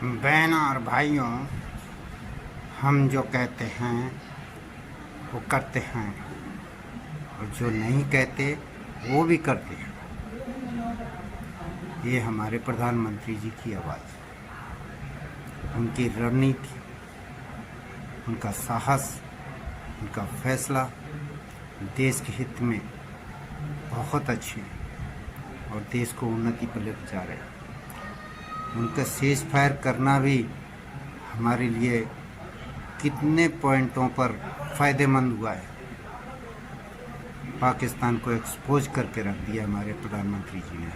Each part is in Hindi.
बहनों और भाइयों, हम जो कहते हैं वो करते हैं और जो नहीं कहते वो भी करते हैं। ये हमारे प्रधानमंत्री जी की आवाज़, उनकी रणनीति, उनका साहस, उनका फैसला देश के हित में बहुत अच्छे हैं और देश को उन्नति पर लेकर जा रहे हैं। उनका सीज फायर करना भी हमारे लिए कितने पॉइंटों पर फ़ायदेमंद हुआ है। पाकिस्तान को एक्सपोज करके रख दिया हमारे प्रधानमंत्री जी ने।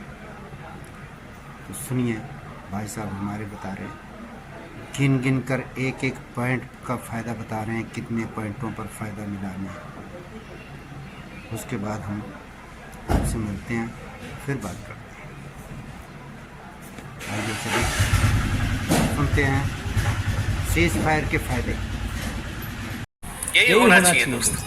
तो सुनिए, भाई साहब हमारे बता रहे हैं, गिन गिन कर एक एक पॉइंट का फ़ायदा बता रहे हैं, कितने पॉइंटों पर फ़ायदा मिला हमें। उसके बाद हम आपसे मिलते हैं, फिर बात करते हैं। आइए चलिए सुनते हैं सीज फायर के फायदे। यही होना चाहिए दोस्तों,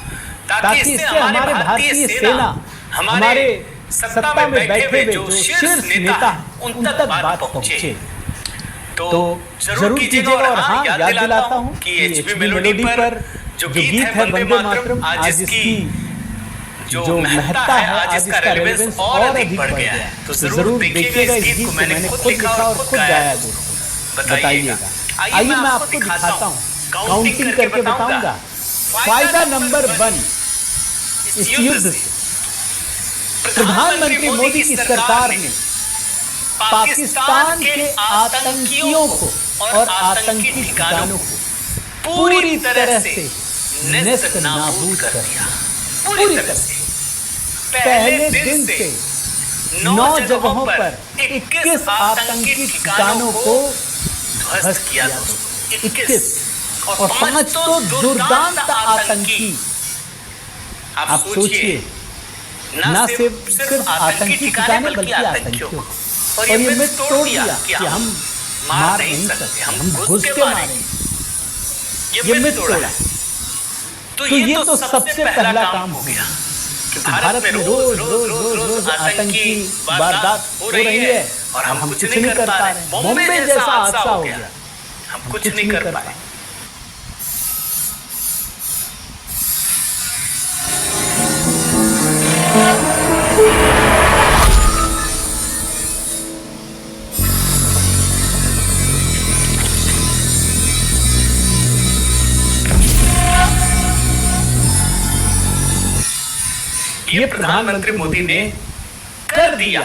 ताकि इससे हमारे भारतीय सेना हमारे सत्ता में बैठे हुए जो शीर्ष नेता उन तक बात पहुंचे। तो जरूर कीजिएगा। और हाँ, याद दिलाता हूँ कि एचपी मेलोडी पर जो गीत है वंदे मातरम, आज इसकी जो महत्ता है, आज इसका रेलेवेंस और अधिक बढ़ गया है। तो जरूर देखिएगा इस गीत को। मैंने खुद लिखा और खुद गाया दोस्तों। बताइएगा। आइए मैं आपको दिखाता हूँ, काउंटिंग करके बताऊंगा। फायदा नंबर 1 इस युद्ध से प्रधानमंत्री मोदी की सरकार ने पाकिस्तान के आतंकियों को और आतंकी ठिकानों को पूरी तरह से नेस्त नाबूद कर दिया। पूरी तरह से पहले दिन से 9 जगहों पर 21 आतंकी ठिकानों को ध्वस्त किया। 21 और 5 तो दुर्दांत आतंकी। आप सोचिए, ना सिर्फ आतंकी ठिकाने बल्कि आतंकियों को। और ये मिथ तोड़ दिया कि हम मार नहीं सकते, हम घुस के मारेंगे। ये मिथ तोड़ा। तो ये तो सबसे पहला काम हो गया कि भारत में रोज रोज रोज रोज आतंकी वारदात हो रही है और हम कुछ नहीं कर पा रहे। बॉम्बे जैसा हादसा हो गया, हम कुछ नहीं कर पाए। ये प्रधानमंत्री मोदी ने कर दिया।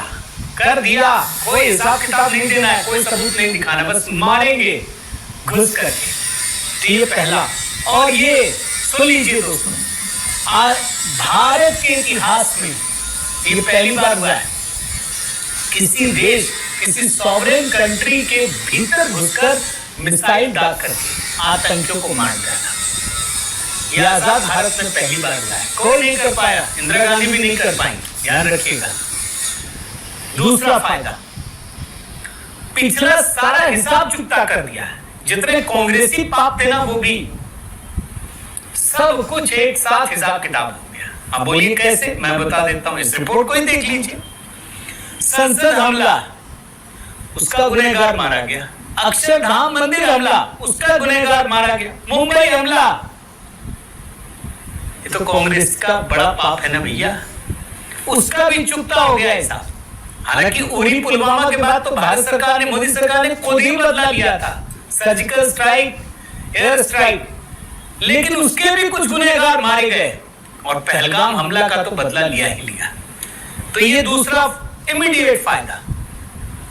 कोई हिसाब किताब नहीं देना है, कोई सबूत नहीं दिखाना, बस मारेंगे घुस करके। तो ये पहला। और ये सुन लीजिए दोस्तों, भारत के इतिहास में ये पहली बार हुआ है किसी देश, किसी सॉवरेन कंट्री के भीतर घुसकर मिसाइल दाग करके आतंकियों को मार डाला। ये आजाद भारत में पहली बार हुआ है। कोई नहीं कर पाया, इंदिरा गांधी भी नहीं कर पाएंगे, ध्यान रखिएगा। दूसरा फायदा, पिछला सारा हिसाब चुकता कर दिया है। जितने कांग्रेसी पाप थे ना, वो भी सब कुछ एक साथ हिसाब किताब हो गया। अब बोलिए कैसे? मैं बता देता हूं, इस रिपोर्ट को ही देख लीजिए। संसद हमला, उसका गुनहगार मारा गया। अक्षरधाम मंदिर हमला, उसका गुनहगार मारा गया। मुंबई हमला, ये तो कांग्रेस का बड़ा पाप है ना भैया, उसका भी चुकता हो गया ऐसा। हालांकि उरी पुलवामा के बाद तो भारत सरकार ने, मोदी सरकार ने खुद ही बदला लिया था, सर्जिकल स्ट्राइक, एयर स्ट्राइक, लेकिन उसके भी कुछ गुनहगार मारे गए और पहलगाम हमला का तो बदला लिया ही लिया। तो ये दूसरा इमीडिएट फायदा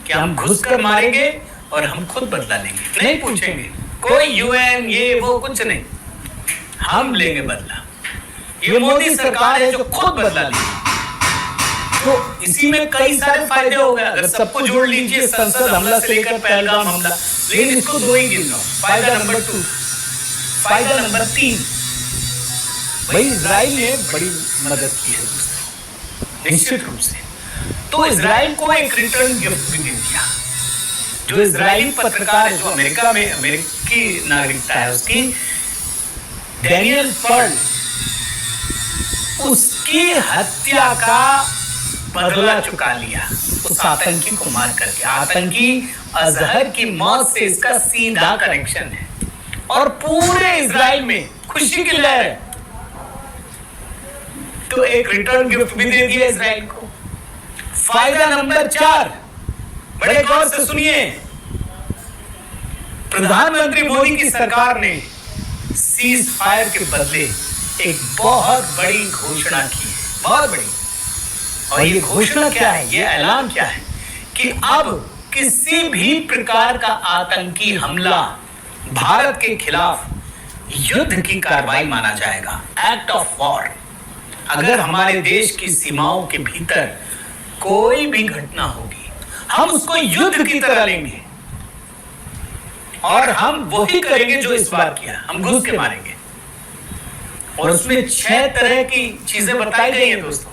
कि हम घुसकर मारेंगे और हम खुद बदला लेंगे। नहीं पूछेंगे कोई यूएन ये वो कुछ नहीं, हम लेंगे बदला। ये मोदी सरकार है जो खुद बदला लेगी। तो इसी में कई सारे फायदे हो गए। अगर सबको जोड़ लीजिए, संसद हमला से लेकर पहलगाम हमला, लेकिन इसको दो ही गिन लो। फायदा नंबर 2, फायदा नंबर 3, भाई इजराइल ने बड़ी मदद की है निश्चित रूप से। तो इजराइल को एक रिटर्न गिफ्ट भी दे दिया। जो इजरायली पत्रकार है, जो अमेरिका में अमेरिकी नागरिकता है उसकी, डैनियल पर्ल, उसकी हत्या का बदला चुका लिया उस आतंकी को मार करके। आतंकी अजहर की मौत से इसका सीधा कनेक्शन है और पूरे इजराइल में खुशी की लहर है। तो एक रिटर्न गिफ्ट भी दे दिया इजराइल को। फायदा नंबर 4, बड़े गौर से सुनिए। प्रधानमंत्री मोदी की सरकार ने सीज फायर के बदले एक बहुत बड़ी घोषणा की है, बहुत बड़ी। और ये घोषणा क्या है, ये ऐलान क्या है कि अब किसी भी प्रकार का आतंकी हमला भारत के खिलाफ युद्ध की कार्रवाई माना जाएगा, एक्ट ऑफ वॉर। अगर हमारे देश की सीमाओं के भीतर कोई भी घटना होगी, हम उसको युद्ध की तरह लेंगे और हम वही करेंगे जो इस बार किया, हम घुस के मारेंगे। और उसमें 6 तरह की चीजें बताई गई हैं दोस्तों,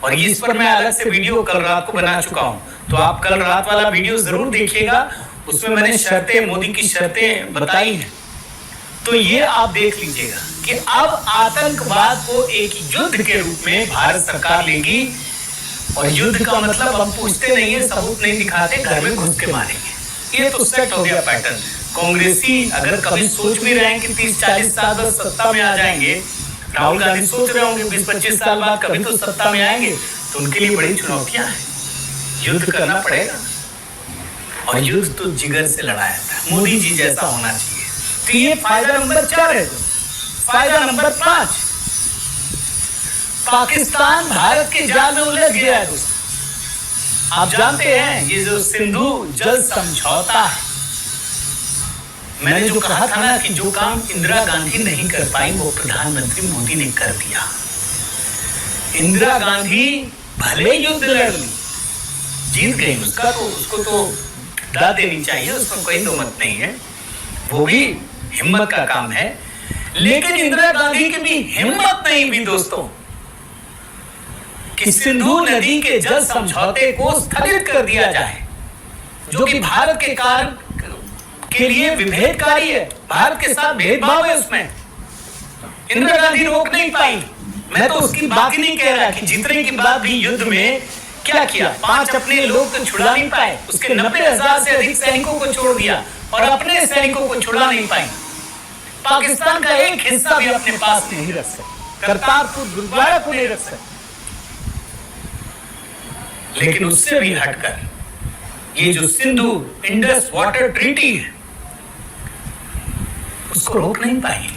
और इस पर मैं अलग से वीडियो कल रात को बना चुका हूं, तो आप कल रात वाला वीडियो जरूर देखिएगा। उसमें मैंने शर्तें, मोदी की शर्तें बताई हैं, तो ये आप देख लीजिएगा कि अब आतंकवाद को एक युद्ध के रूप में भारत सरकार लेगी। और युद्ध का मतलब हम पूछते नहीं है, सबूत नहीं दिखाते, घर में घुस के मारेंगे। ये तो सेट हो गया पैटर्न। कांग्रेसी अगर कभी सोच भी रहे हैं कि 30-40 साल बाद सत्ता में आ जाएंगे, राहुल गांधी सोच रहे होंगे 20-25 साल बाद कभी तो सत्ता में आएंगे, तो उनके लिए बड़ी चुनौतियां हैं। युद्ध करना पड़ेगा और युद्ध तो जिगर से लड़ा जाता है, मोदी जी जैसा होना चाहिए। तो ये फायदा नंबर 4 है। फायदा नंबर 5, पाकिस्तान भारत के जाल में उलझ गया है दोस्तों। आप जानते हैं ये जो सिंधु जल समझौता है, मैंने जो कहा था ना कि जो काम इंदिरा गांधी नहीं कर पाई वो प्रधानमंत्री मोदी ने कर दिया। इंदिरा गांधी भले युद्ध लड़ ली, जीत गई, उसको तो दाद देनी चाहिए, उसमें कोई दो मत नहीं है, वो भी हिम्मत का काम है। लेकिन इंदिरा गांधी की भी हिम्मत नहीं हुई दोस्तों कि सिंधु नदी के जल समझौते को स्थगित कर दिया जाए, जो कि भारत के कारण के लिए विभेदकारी है, भारत के साथ भेदभाव है उसमें। इंदिरा गांधी रोक नहीं पाई। मैं तो उसकी बात ही नहीं कह रहा कि जीतने के बाद भी युद्ध में क्या किया, 5 अपने लोग तो छुड़ा नहीं पाए, उसके 90,000 से अधिक सैनिकों को छोड़ दिया और अपने सैनिकों को छुड़ा नहीं पाए। पाकिस्तान का एक हिस्सा भी अपने पास नहीं रख सकते, करतारपुर गुरुद्वारा को नहीं रख सकते। लेकिन उससे भी हटकर ये जो सिंधु इंडस वाटर ट्रीटी है उसको रोक नहीं पाई।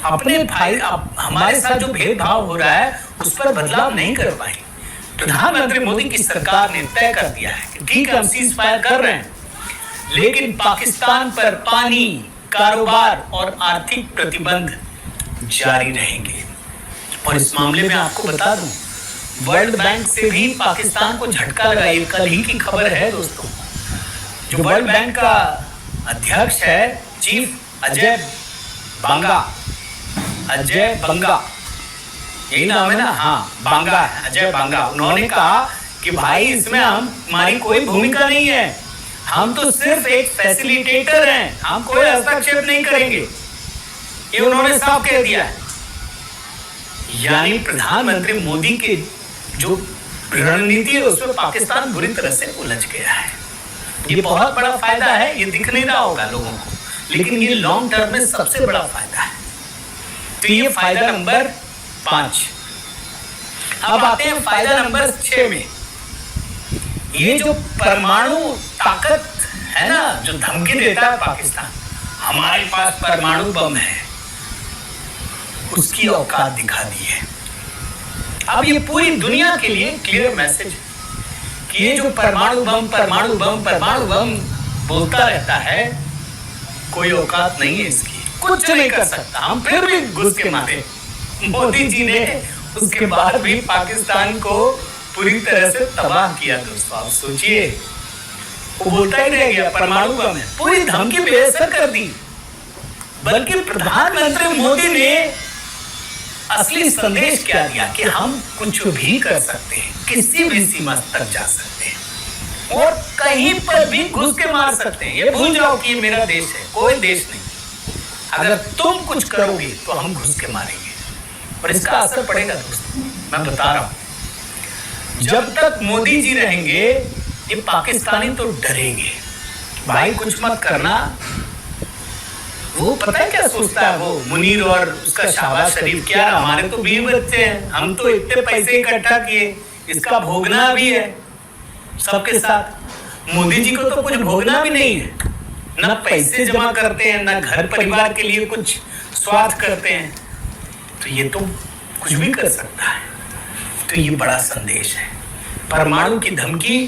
अपने भाई हमारे साथ जो भेदभाव हो रहा है उस पर बदलाव नहीं कर पाई। प्रधानमंत्री मोदी की सरकार ने तय कर दिया है कि ठीक है हम सीज फायर कर रहे हैं, लेकिन पाकिस्तान पर पानी, कारोबार और आर्थिक प्रतिबंध जारी रहेंगे। और इस मामले में आपको बता दूं, वर्ल्ड बैंक से भी पाकिस्तान को झटका लगा। ये कल ही की खबर है दोस्तों। जो वर्ल्ड बैंक का अध्यक्ष है, चीफ अजय बांगा, यही नाम है ना, हाँ बांगा, अजय बांगा, उन्होंने कहा कि भाई इसमें हमारी कोई भूमिका नहीं है, हम तो सिर्फ एक फैसिलिटेटर हैं, हम कोई हस्तक्षेप नहीं करेंगे, ये उन्होंने साफ कह दिया है। यानी प्रधानमंत्री मोदी के जो रणनीति है उसमें पाकिस्तान बुरी तरह से उलझ गया है। ये बहुत बड़ा फायदा है, ये दिख नहीं रहा होगा लोगों को, लेकिन ये लॉन्ग टर्म में सबसे बड़ा फायदा है। तो ये फायदा नंबर 5। अब आते हैं फायदा नंबर 6 में। ये जो परमाणु ताकत है ना, जो धमकी देता है पाकिस्तान, हमारे पास परमाणु बम है, उसकी औकात दिखा दी है। अब ये पूरी दुनिया के लिए क्लियर मैसेज है कि ये जो परमाणु बम बोलता रहता है, कोई औकात नहीं है इसकी, कुछ नहीं कर सकता, हम फिर भी घुस के मारे। मोदी जी ने उसके बाद भी पाकिस्तान को पूरी तरह से तबाह किया दोस्तों। आप सोचिए, वो बोलता ही रह गया परमाणु बम है, पूरी धमकी बेअसर कर दी। बल्कि प्रधानमंत्री मोदी ने असली संदेश क्या दिया कि हम कुछ भी कर सकते हैं, किसी भी सीमा तक जा सकते हैं और कहीं पर भी घुस के मार सकते हैं। ये भूल जाओ कि ये मेरा देश है, कोई देश नहीं। अगर तुम कुछ करोगे तो हम घुस के मारेंगे और इसका असर पड़ेगा दोस्तों, मैं बता रहा हूं। जब तक मोदी जी रहेंगे ये पाकिस्तानी तो डरेंगे, भाई कुछ मत करना। वो पता है क्या सोचता है वो मुनीर और उसका शहबाज शरीफ, क्या हमारे तो 20 बच्चे हैं, हम तो इतने पैसे इकट्ठा किए, इसका भोगना भी है सबके साथ। मोदी जी को तो कुछ भोगना भी नहीं है, न पैसे जमा करते हैं, न घर परिवार के लिए कुछ स्वार्थ करते हैं, तो ये तो कुछ भी कर सकता है। तो ये बड़ा संदेश है। परमाणु की धमकी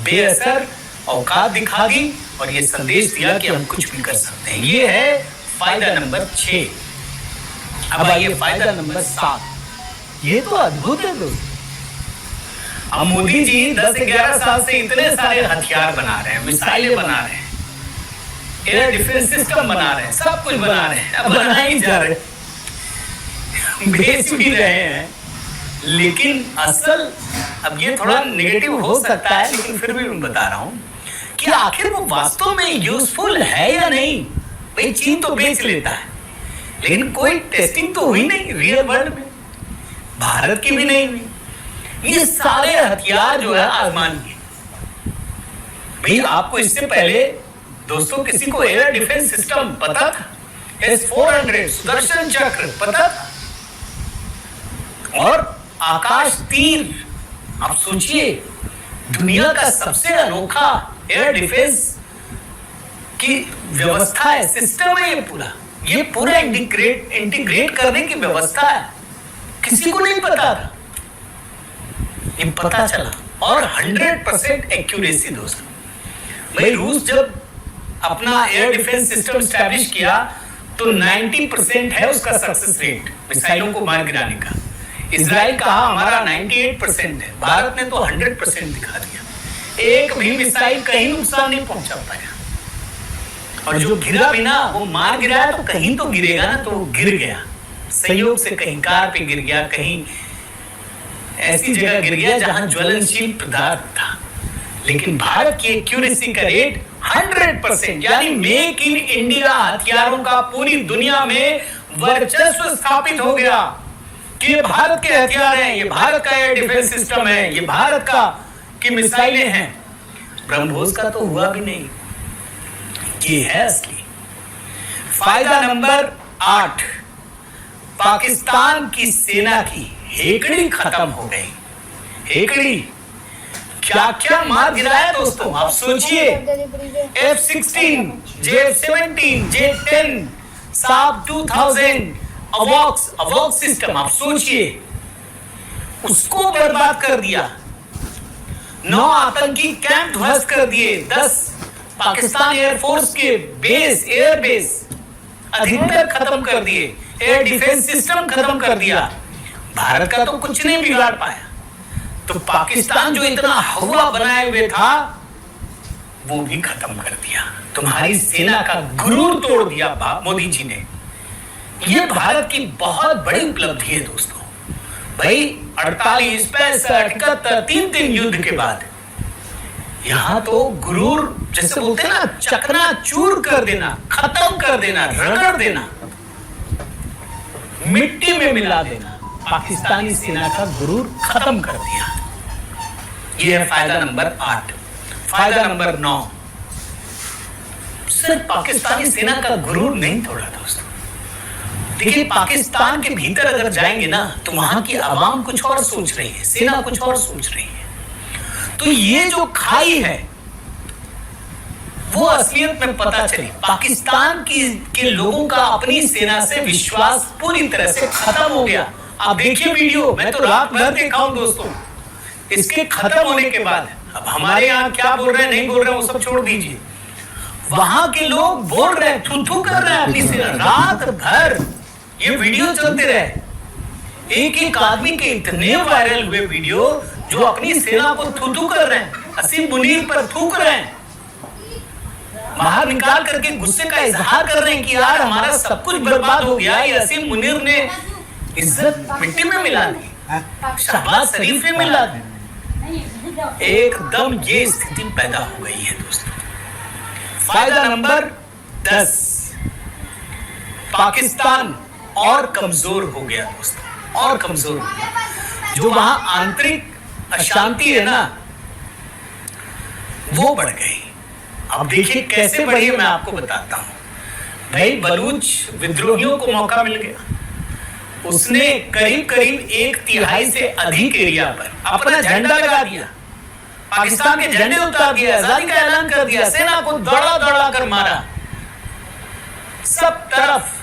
बेअसर, औकात दिखा दी और ये संदेश दिया कि हम कुछ भी कर सकते हैं। ये है फायदा नंबर 6। अब आइए फायदा नंबर 7। ये तो अद्भुत है दोस्तों। अब मोदी जी 10-11 साल से इतने सारे हथियार बना रहे हैं, मिसाइलें बना रहे हैं, एयर डिफेंस सिस्टम बना रहे हैं, सब कुछ बना रहे हैं, अब बना ही जा रहे हैं, बेच भी रहे हैं। लेकिन असल, अब ये थोड़ा नेगेटिव हो सकता है, लेकिन फिर भी मैं बता रहा हूं कि आखिर वो वास्तव में यूजफुल है या नहीं। भाई चीन तो बेच लेता है, लेकिन कोई टेस्टिंग तो हुई नहीं रियल वर्ल्ड में, भारत की भी नहीं हुई। ये सारे हथियार जो है आसमान के। भाई आपको इससे पहले दोस्तों किसी को एयर डिफेंस सिस्टम पता था? S-400 सुदर्शन चक्र पता था? और आकाश तीर, आप सोचिए दुनिया का सबसे अनोखा एयर डिफेंस की व्यवस्था है, सिस्टम है ये पूरा इंटीग्रेट करने की व्यवस्था है। किसी को नहीं पता था, ये पता चला। और 100% एक्यूरेसी दोस्तों। भाई रूस जब अपना एयर डिफेंस सिस्टम स्टैब्लिश किया तो 90% है उसका सक्सेस रेट मिसाइलों को मार गिराने का। इजराइल कहा हमारा 98% है, भारत ने तो 100% दिखा दिया। एक भी मिसाइल कहीं नुकसान नहीं पहुंचा पाया, और जो गिरा भी ना वो मार गिराया तो कहीं तो गिरेगा ना, तो वो गिर गया संयोग से, कहीं कार पे गिर गया, कहीं ऐसी जगह गिर गया जहां ज्वलनशील पदार्थ था। लेकिन भारत की एक्यूरेसी का रेट 100%, यानी मेक इन इंडिया हथियारों का पूरी दुनिया में वर्चस्व स्थापित हो गया कि ये भारत के हथियार हैं, ये भारत का एयर डिफेंस सिस्टम है, ये भारत का की मिसाइलें हैं। ब्रह्मोस का तो हुआ भी नहीं, ये है असली। फायदा नंबर 8, पाकिस्तान की सेना की हेकड़ी खत्म हो गई। हेकड़ी क्या क्या मार गिराया दोस्तों, आप सोचिए। F-16, J-17, J-10, साब 2000, अवॉक्स सिस्टम, आप सोचिए उसको बर्बाद कर दिया। 9 आतंकी कैंप ध्वस्त कर दिए, 10 पाकिस्तान एयरफोर्स के बेस, एयर बेस अधिकतर खत्म कर दिए, एयर डिफेंस सिस्टम खत्म कर दिया। भारत का तो कुछ नहीं बिगाड़ पाया, तो पाकिस्तान जो इतना हवा बनाए हुए था वो भी खत्म कर दिया। तुम्हारी सेना का गुरूर तोड़ दिया मोदी जी ने। ये भारत की बहुत बड़ी उपलब्धि है दोस्तों। भाई 48, 65, 71, 3 युद्ध के बाद यहां तो गुरूर, जैसे बोलते हैं ना, चकना चूर कर देना, खत्म कर देना, रगड़ देना, मिट्टी में मिला देना, पाकिस्तानी सेना का गुरूर खत्म कर दिया। यह है फायदा नंबर 8। फायदा नंबर 9, सिर्फ पाकिस्तानी सेना का गुरूर नहीं तोड़ा दोस्तों। देखिए पाकिस्तान के भीतर अगर जाएंगे ना तो वहां की आवाम कुछ और सोच रही है, सेना कुछ और सोच रही है। तो ये जो खाई है वो असलियत में पता चली। पाकिस्तान के लोगों का अपनी सेना से विश्वास पूरी तरह से खत्म हो गया। आप देखिए वीडियो, मैं तो रात भर देखा हूं दोस्तों। इसके खत्म होने के बाद अब हमारे यहाँ क्या बोल रहे हैं नहीं बोल रहे हैं वो सब छोड़ दीजिए, वहां के लोग बोल रहे हैं, थू कर रहे हैं अपनी सेना। रात भर ये वीडियो चलते रहे, एक आदमी के इतने वायरल हुए वीडियो जो अपनी सेना को थू कर रहे हैं, असीम मुनीर पर थूक रहे हैं, बाहर निकाल करके गुस्से का इजहार कर रहे हैं कि यार हमारा सब कुछ बर्बाद हो गया, ये असीम मुनीर ने इज्जत मिट्टी में मिला दी, शहबाज शरीफ ने मिला दी। एकदम ये स्थिति पैदा हो गई है दोस्तों। फायदा नंबर 10, पाकिस्तान और कमजोर हो गया दोस्तों, और कमजोर हो गया। जो वहां आंतरिक अशांति है ना वो बढ़ गई। अब देखिए कैसे बढ़ी है, मैं आपको बताता हूं। भाई बलूच विद्रोहियों को मौका मिल गया। उसने करीब करीब 1/3 से अधिक एरिया पर अपना झंडा लगा दिया, पाकिस्तान के झंडे उतार दिया, आजादी का ऐलान कर दिया, सेना को दौड़ा दौड़ा कर मारा सब तरफ।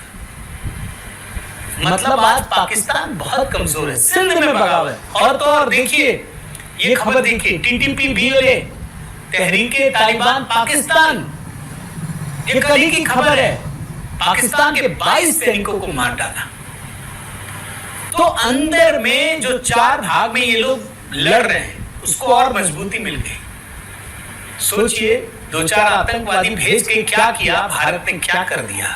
मतलब आज पाकिस्तान बहुत कमजोर है। सिंध में बगावत, और तो और देखिए ये खबर देखिए, टीटीपी बीएलए तहरीके तालिबान पाकिस्तान, ये कल ही की खबर है, पाकिस्तान के 22 सैनिकों को मार डाला। तो अंदर में जो 4 भाग में ये लोग लड़ रहे हैं उसको और मजबूती मिल गई। सोचिए 2-4 आतंकवादी भेज के क्या किया, भारत ने क्या कर दिया।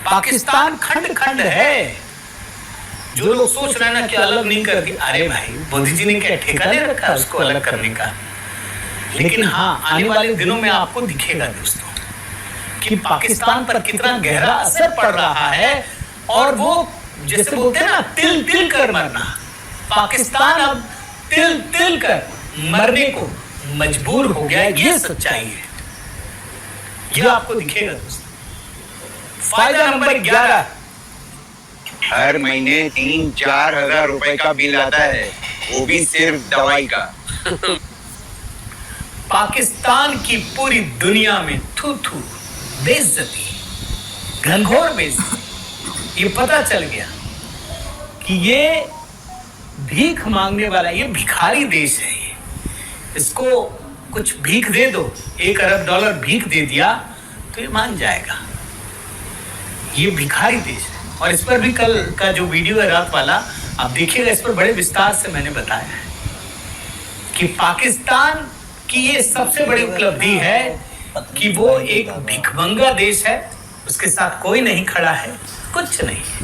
पाकिस्तान खंड खंड है। जो लोग सोच रहे हैं ना कि अलग नहीं कर दिया, अरे भाई मोदी जी ने क्या ठेका ले रखा है उसको अलग करने का। लेकिन हाँ, आने वाले दिनों में आपको दिखेगा दोस्तों कि पाकिस्तान पर कितना गहरा असर पड़ रहा है। और वो जैसे बोलते हैं ना, तिल तिल कर मरना, पाकिस्तान अब तिल तिल कर मरने को मजबूर हो गया। ये सच्चाई है, ये आपको दिखेगा दोस्तों। फायदा नंबर 11, हर महीने 3-4 हजार रुपए का बिल आता है, वो भी सिर्फ दवाई का। पाकिस्तान की पूरी दुनिया में थू थू, बेइज्जती, घनघोर बेइज्जती। ये पता चल गया कि ये भीख मांगने वाला, ये भिखारी देश है। इसको कुछ भीख दे दो, $1 अरब भीख दे दिया तो ये मान जाएगा। ये भिखारी देश है। और इस पर भी कल का जो वीडियो है रात वाला, आप देखिएगा, इस पर बड़े विस्तार से मैंने बताया है कि पाकिस्तान की ये सबसे बड़ी उपलब्धि है कि वो एक भिखमंगा देश है, उसके साथ कोई नहीं खड़ा है, कुछ नहीं है।